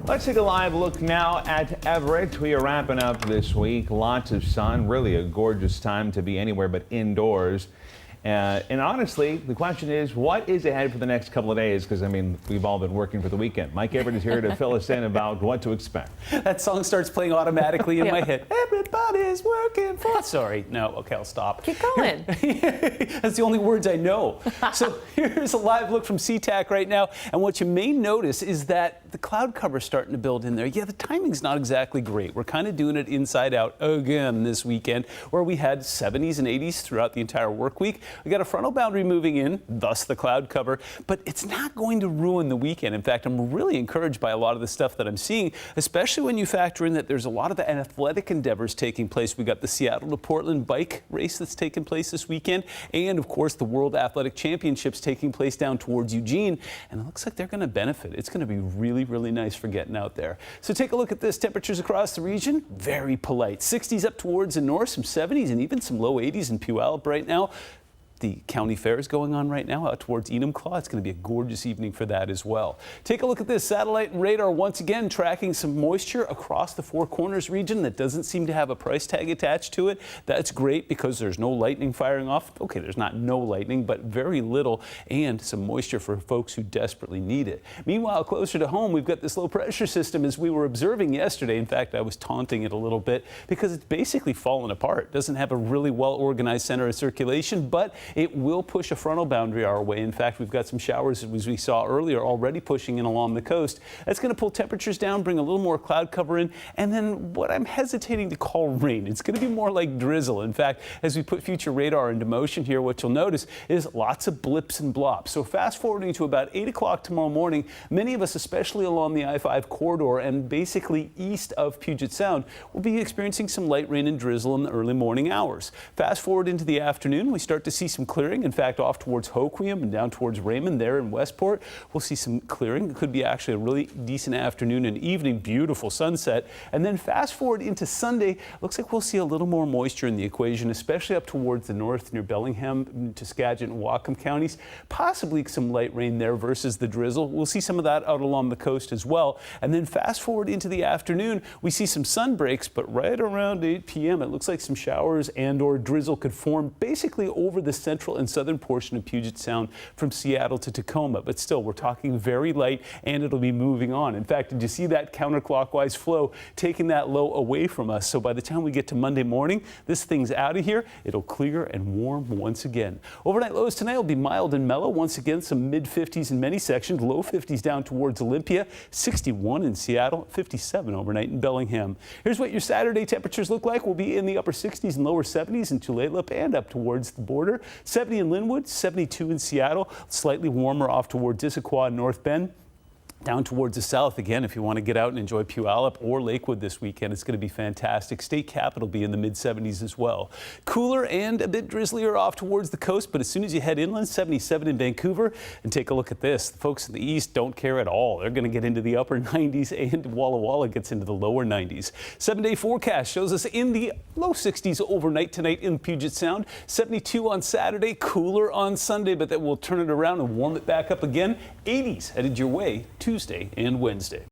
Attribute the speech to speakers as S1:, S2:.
S1: Let's take a live look now at Everett. We are wrapping up this week. Lots of sun, really a gorgeous time to be anywhere but indoors. And honestly, the question is, what is ahead for the next couple of days? Because, I mean, we've all been working for the weekend. Mike Everett is here to fill us in about what to expect.
S2: That song starts playing automatically in my head. Everybody's working for... Sorry. No. Okay, I'll stop.
S3: Keep going.
S2: That's the only words I know. So here's a live look from SeaTac right now. And what you may notice is that the cloud cover is starting to build in there. Yeah, the timing's not exactly great. We're kind of doing it inside out again this weekend, where we had 70s and 80s throughout the entire work week. We got a frontal boundary moving in, thus the cloud cover, but it's not going to ruin the weekend. In fact, I'm really encouraged by a lot of the stuff that I'm seeing, especially when you factor in that there's a lot of the athletic endeavors taking place. We got the Seattle to Portland bike race that's taking place this weekend, and of course the World Athletic Championships taking place down towards Eugene, and it looks like they're going to benefit. It's going to be really, really nice for getting out there. So take a look at this. Temperatures across the region, very polite. 60s up towards the north, some 70s and even some low 80s in Puyallup right now. The county fair is going on right now out towards Enumclaw. It's going to be a gorgeous evening for that as well. Take a look at this. Satellite and radar once again tracking some moisture across the Four Corners region that doesn't seem to have a price tag attached to it. That's great because there's no lightning firing off. Okay, there's not no lightning, but very little, and some moisture for folks who desperately need it. Meanwhile, closer to home, we've got this low pressure system as we were observing yesterday. In fact, I was taunting it a little bit because it's basically fallen apart. Doesn't have a really well organized center of circulation, but it will push a frontal boundary our way. In fact, we've got some showers, as we saw earlier, already pushing in along the coast. That's going to pull temperatures down, bring a little more cloud cover in, and then what I'm hesitating to call rain. It's going to be more like drizzle. In fact, as we put future radar into motion here, what you'll notice is lots of blips and blops. So fast forwarding to about 8 o'clock tomorrow morning, many of us, especially along the I-5 corridor and basically east of Puget Sound, will be experiencing some light rain and drizzle in the early morning hours. Fast forward into the afternoon, we start to see some clearing. In fact, off towards Hoquiam and down towards Raymond there in Westport, we'll see some clearing. It could be actually a really decent afternoon and evening, beautiful sunset. And then fast forward into Sunday, looks like we'll see a little more moisture in the equation, especially up towards the north near Bellingham to Skagit and Whatcom counties. Possibly some light rain there versus the drizzle. We'll see some of that out along the coast as well. And then fast forward into the afternoon, we see some sun breaks, but right around 8 p.m. it looks like some showers and or drizzle could form basically over the central and southern portion of Puget Sound from Seattle to Tacoma. But still, we're talking very light, and it'll be moving on. In fact, did you see that counterclockwise flow taking that low away from us? So by the time we get to Monday morning, this thing's out of here. It'll clear and warm once again. Overnight lows tonight will be mild and mellow. Once again, some mid-50s in many sections, low 50s down towards Olympia, 61 in Seattle, 57 overnight in Bellingham. Here's what your Saturday temperatures look like. We'll be in the upper 60s and lower 70s in Tulalip and up towards the border. 70 in Linwood, 72 in Seattle, slightly warmer off towards Issaquah and North Bend. Down towards the south again, if you want to get out and enjoy Puyallup or Lakewood this weekend, it's going to be fantastic. State Capital will be in the mid-70s as well. Cooler and a bit drizzlier off towards the coast, but as soon as you head inland, 77 in Vancouver. And take a look at this. The folks in the east don't care at all. They're going to get into the upper 90s, and Walla Walla gets into the lower 90s. 7-day forecast shows us in the low 60s overnight tonight in Puget Sound. 72 on Saturday, cooler on Sunday, but then we'll turn it around and warm it back up again. 80s headed your way Tuesday and Wednesday.